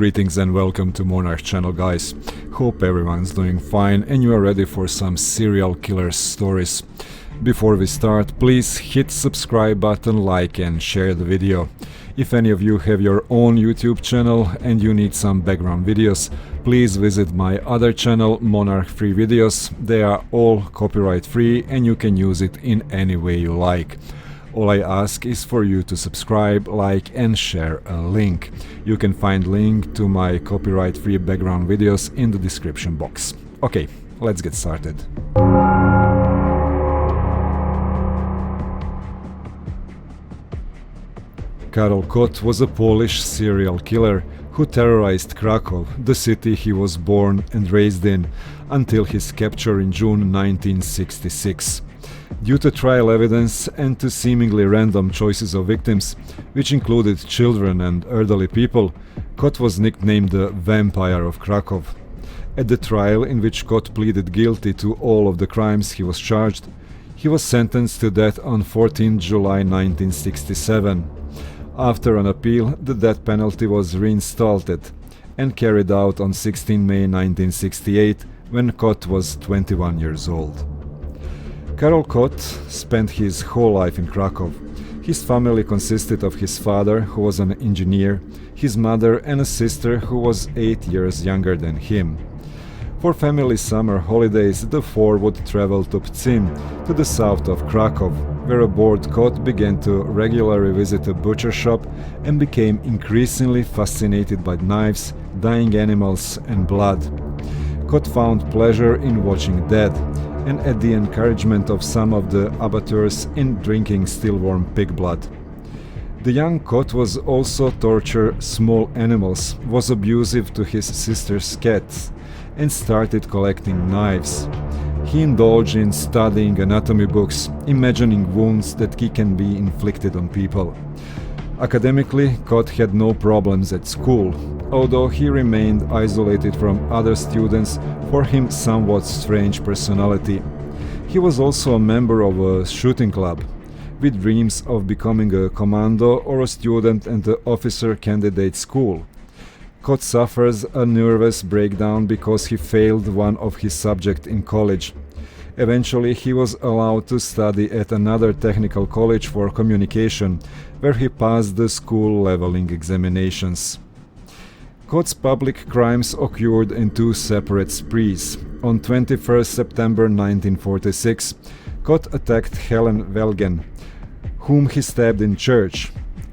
Greetings and welcome to Monarch channel, guys. Hope everyone's doing fine and you are ready for some serial killer stories. Before we start, please hit subscribe button, like and share the video. If any of you have your own YouTube channel and you need some background videos, please visit my other channel, Monarch Free Videos. They are all copyright free and you can use it in any way you like. All I ask is for you to subscribe, like and share a link. You can find link to my copyright-free background videos in the description box. Okay, let's get started. Karol Kot was a Polish serial killer who terrorized Krakow, the city he was born and raised in, until his capture in June 1966. Due to trial evidence and to seemingly random choices of victims, which included children and elderly people, Kot was nicknamed the Vampire of Krakow. At the trial, in which Kot pleaded guilty to all of the crimes he was charged, he was sentenced to death on 14 July 1967. After an appeal, the death penalty was reinstated and carried out on 16 May 1968, when Kot was 21 years old. Karol Kot spent his whole life in Krakow. His family consisted of his father, who was an engineer, his mother and a sister who was 8 years younger than him. For family summer holidays, the four would travel to Pcim, to the south of Krakow, where aboard Kot began to regularly visit a butcher shop and became increasingly fascinated by knives, dying animals and blood. Kot found pleasure in watching dead, and at the encouragement of some of the abattoirs in drinking still warm pig blood. The young Kot was also tortured small animals, was abusive to his sister's cats, and started collecting knives. He indulged in studying anatomy books, imagining wounds that can be inflicted on people. Academically, Kot had no problems at school, although he remained isolated from other students for his somewhat strange personality. He was also a member of a shooting club, with dreams of becoming a commando or a student at the officer candidate school. Kot suffers a nervous breakdown because he failed one of his subjects in college. Eventually, he was allowed to study at another technical college for communication, where he passed the school leveling examinations. Kot's public crimes occurred in two separate sprees. On 21 September 1946, Kot attacked Helen Velgen, whom he stabbed in church.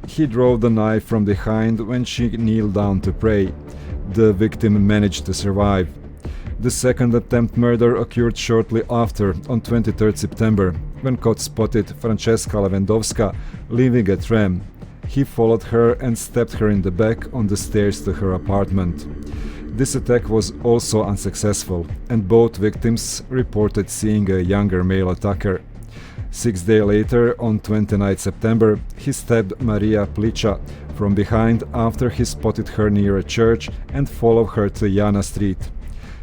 He drove the knife from behind when she kneeled down to pray. The victim managed to survive. The second attempt murder occurred shortly after, on 23 September, when Kot spotted Francesca Lewandowska leaving a tram. He followed her and stabbed her in the back on the stairs to her apartment. This attack was also unsuccessful, and both victims reported seeing a younger male attacker. 6 days later, on 29 September, he stabbed Maria Plicha from behind after he spotted her near a church and followed her to Jana Street.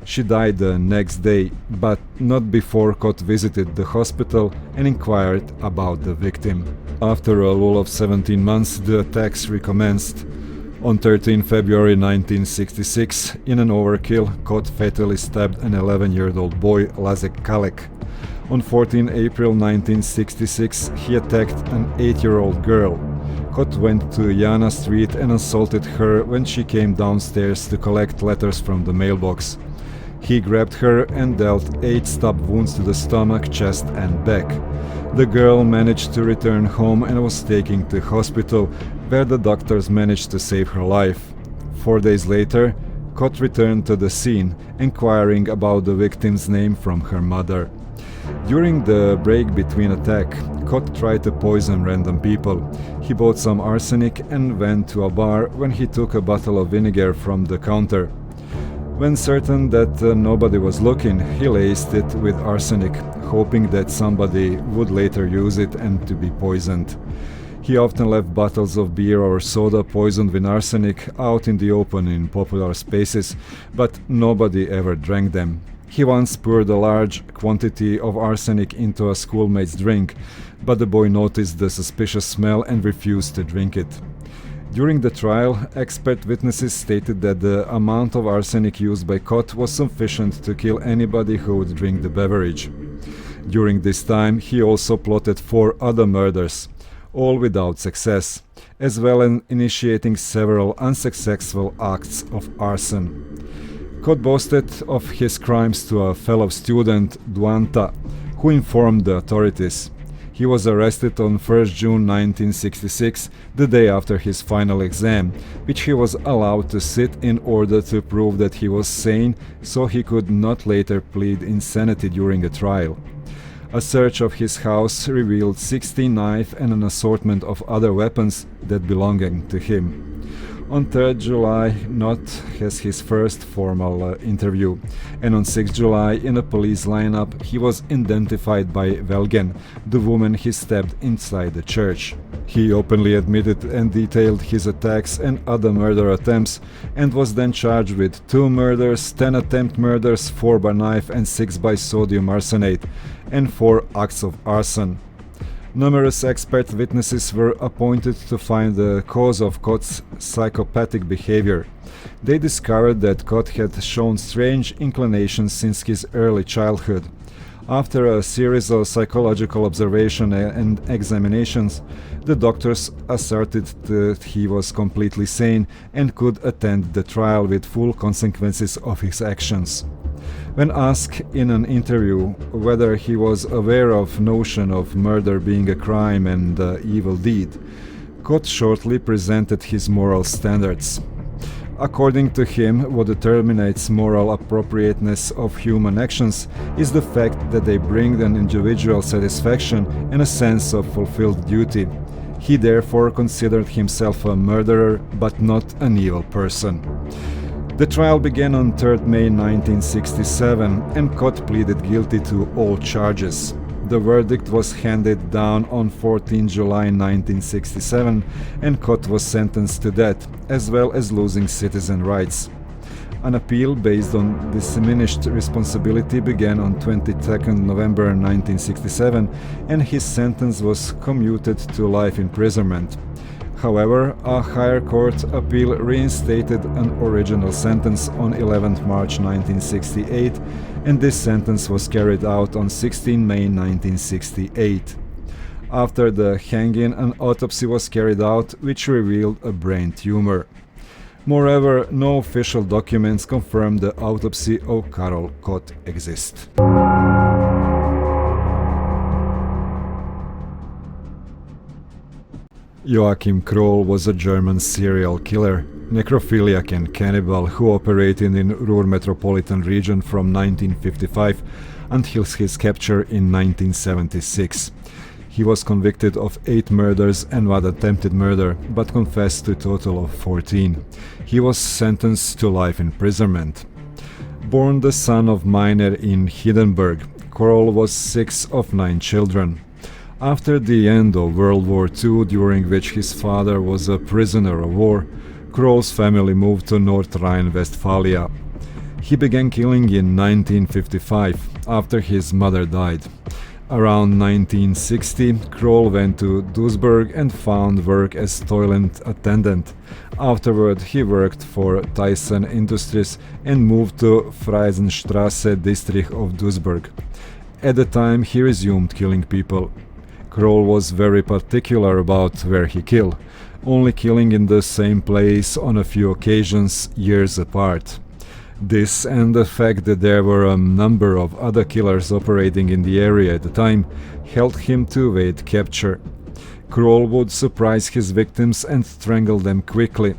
She died the next day, but not before Kot visited the hospital and inquired about the victim. After a lull of 17 months, the attacks recommenced. On 13 February 1966, in an overkill, Kot fatally stabbed an 11-year-old boy, Lazek Kalek. On 14 April 1966, he attacked an 8-year-old girl. Kot went to Jana Street and assaulted her when she came downstairs to collect letters from the mailbox. He grabbed her and dealt 8 stab wounds to the stomach, chest and back. The girl managed to return home and was taken to hospital, where the doctors managed to save her life. 4 days later, Kot returned to the scene, inquiring about the victim's name from her mother. During the break between attacks, Kot tried to poison random people. He bought some arsenic and went to a bar when he took a bottle of vinegar from the counter. When certain that nobody was looking, he laced it with arsenic, hoping that somebody would later use it and to be poisoned. He often left bottles of beer or soda poisoned with arsenic out in the open in popular spaces, but nobody ever drank them. He once poured a large quantity of arsenic into a schoolmate's drink, but the boy noticed the suspicious smell and refused to drink it. During the trial, expert witnesses stated that the amount of arsenic used by Kot was sufficient to kill anybody who would drink the beverage. During this time, he also plotted 4 other murders, all without success, as well as initiating several unsuccessful acts of arson. Kot boasted of his crimes to a fellow student, Duanta, who informed the authorities. He was arrested on 1st June 1966, the day after his final exam, which he was allowed to sit in order to prove that he was sane, so he could not later plead insanity during a trial. A search of his house revealed 16 knives and an assortment of other weapons that belonged to him. On 3rd July, Not has his first formal interview, and on 6th July, in a police lineup, he was identified by Velgen, the woman he stabbed inside the church. He openly admitted and detailed his attacks and other murder attempts, and was then charged with 2 murders, 10 attempt murders, 4 by knife and 6 by sodium arsenate, and 4 acts of arson. Numerous expert witnesses were appointed to find the cause of Kot's psychopathic behavior. They discovered that Kot had shown strange inclinations since his early childhood. After a series of psychological observations and examinations, the doctors asserted that he was completely sane and could attend the trial with full consequences of his actions. When asked in an interview whether he was aware of notion of murder being a crime and evil deed, Kot shortly presented his moral standards. According to him, what determines moral appropriateness of human actions is the fact that they bring an individual satisfaction and a sense of fulfilled duty. He therefore considered himself a murderer, but not an evil person. The trial began on 3rd May 1967, and Kot pleaded guilty to all charges. The verdict was handed down on 14 July 1967, and Kot was sentenced to death, as well as losing citizen rights. An appeal based on diminished responsibility began on 22 November 1967, and his sentence was commuted to life imprisonment. However, a higher court appeal reinstated an original sentence on 11 March 1968, and this sentence was carried out on 16 May 1968. After the hanging, an autopsy was carried out, which revealed a brain tumor. Moreover, no official documents confirm the autopsy of Karol Kot exist. Joachim Kroll was a German serial killer, necrophiliac and cannibal who operated in Ruhr metropolitan region from 1955 until his capture in 1976. He was convicted of 8 murders and 1 attempted murder, but confessed to a total of 14. He was sentenced to life imprisonment. Born the son of miner in Hindenburg, Kroll was 6th of 9 children. After the end of World War II, during which his father was a prisoner of war, Kroll's family moved to North Rhine-Westphalia. He began killing in 1955, after his mother died. Around 1960, Kroll went to Duisburg and found work as toilet attendant. Afterward, he worked for Thyssen Industries and moved to Friesenstrasse district of Duisburg. At the time, he resumed killing people. Kroll was very particular about where he killed, only killing in the same place on a few occasions years apart. This and the fact that there were a number of other killers operating in the area at the time helped him to evade capture. Kroll would surprise his victims and strangle them quickly.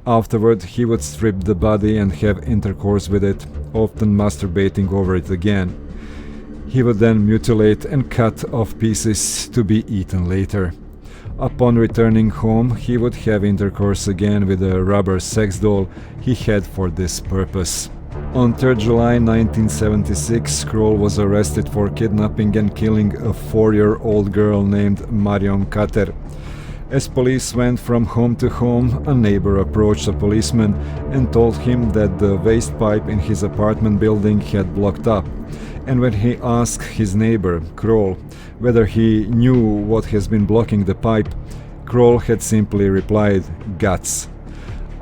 Afterward, he would strip the body and have intercourse with it, often masturbating over it again. He would then mutilate and cut off pieces to be eaten later. Upon returning home, he would have intercourse again with a rubber sex doll he had for this purpose. On 3rd July 1976, Kroll was arrested for kidnapping and killing a 4-year-old girl named Marion Kater. As police went from home to home, a neighbor approached a policeman and told him that the waste pipe in his apartment building had blocked up. And when he asked his neighbor, Kroll, whether he knew what has been blocking the pipe, Kroll had simply replied, "Guts."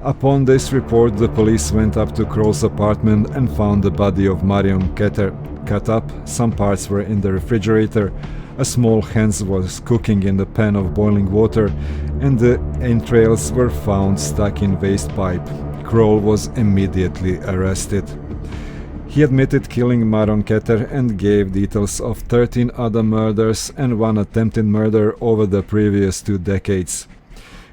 Upon this report, the police went up to Kroll's apartment and found the body of Marion Keter cut up. Some parts were in the refrigerator, a small hen was cooking in the pan of boiling water, and the entrails were found stuck in waste pipe. Kroll was immediately arrested. He admitted killing Marion Keter and gave details of 13 other murders and one attempted murder over the previous 2 decades.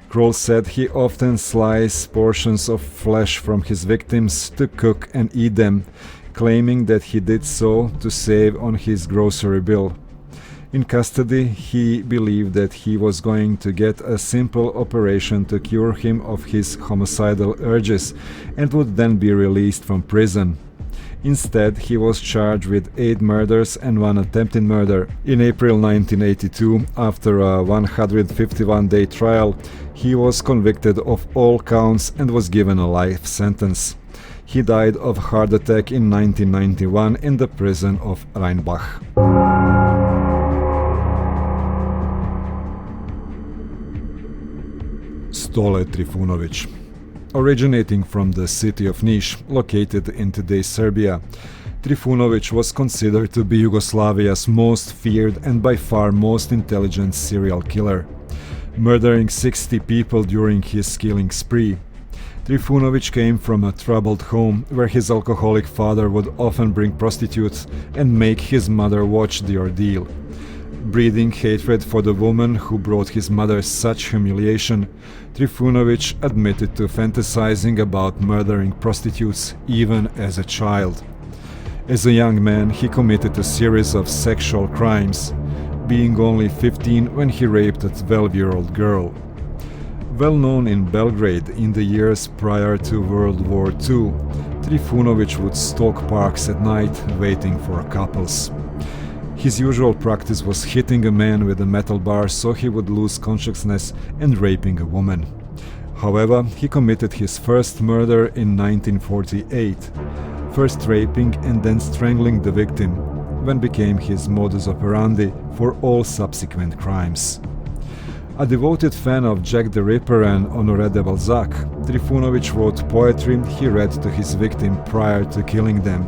Kroll said he often sliced portions of flesh from his victims to cook and eat them, claiming that he did so to save on his grocery bill. In custody, he believed that he was going to get a simple operation to cure him of his homicidal urges and would then be released from prison. Instead, he was charged with 8 murders and 1 attempted murder. In April 1982, after a 151-day trial, he was convicted of all counts and was given a life sentence. He died of heart attack in 1991 in the prison of Rheinbach. Stole Trifunovic. Originating from the city of Niš, located in today's Serbia, Trifunovic was considered to be Yugoslavia's most feared and by far most intelligent serial killer, murdering 60 people during his killing spree. Trifunovic came from a troubled home where his alcoholic father would often bring prostitutes and make his mother watch the ordeal. Breeding hatred for the woman who brought his mother such humiliation, Trifunovic admitted to fantasizing about murdering prostitutes even as a child. As a young man, he committed a series of sexual crimes, being only 15 when he raped a 12-year-old girl. Well known in Belgrade in the years prior to World War II, Trifunovic would stalk parks at night waiting for couples. His usual practice was hitting a man with a metal bar so he would lose consciousness and raping a woman. However, he committed his first murder in 1948, first raping and then strangling the victim, when became his modus operandi for all subsequent crimes. A devoted fan of Jack the Ripper and Honoré de Balzac, Trifunovic wrote poetry he read to his victim prior to killing them.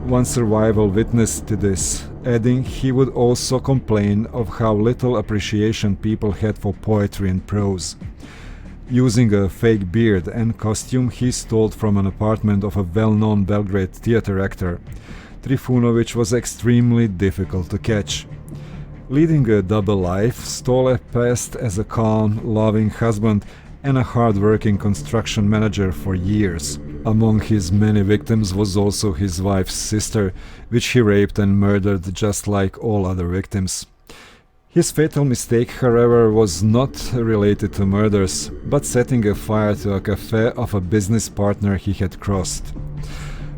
One survival witnessed to this, adding he would also complain of how little appreciation people had for poetry and prose. Using a fake beard and costume he stole from an apartment of a well-known Belgrade theater actor, Trifunovic was extremely difficult to catch. Leading a double life, Stole passed as a calm, loving husband and a hard-working construction manager for years. Among his many victims was also his wife's sister, which he raped and murdered just like all other victims. His fatal mistake, however, was not related to murders, but setting a fire to a cafe of a business partner he had crossed.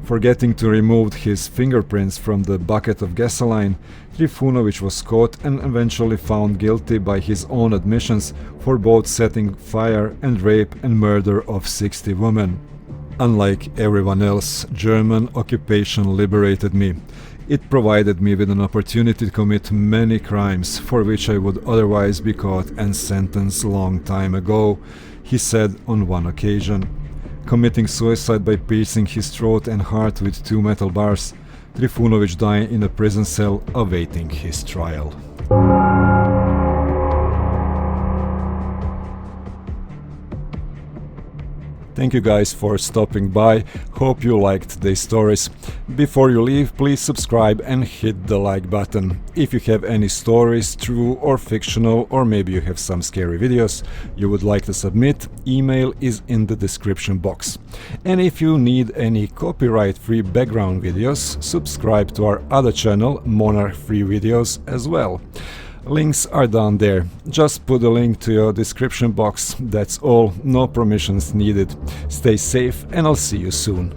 Forgetting to remove his fingerprints from the bucket of gasoline, Trifunovic was caught and eventually found guilty by his own admissions for both setting fire and rape and murder of 60 women. Unlike everyone else, German occupation liberated me. It provided me with an opportunity to commit many crimes for which I would otherwise be caught and sentenced long time ago, he said on one occasion. Committing suicide by piercing his throat and heart with 2 metal bars, Trifunovic died in a prison cell awaiting his trial. Thank you guys for stopping by, hope you liked these stories. Before you leave, please subscribe and hit the like button. If you have any stories, true or fictional, or maybe you have some scary videos you would like to submit, email is in the description box. And if you need any copyright-free background videos, subscribe to our other channel, Monarch Free Videos, as well. Links are down there. Just put a link to your description box. That's all. No permissions needed. Stay safe and I'll see you soon.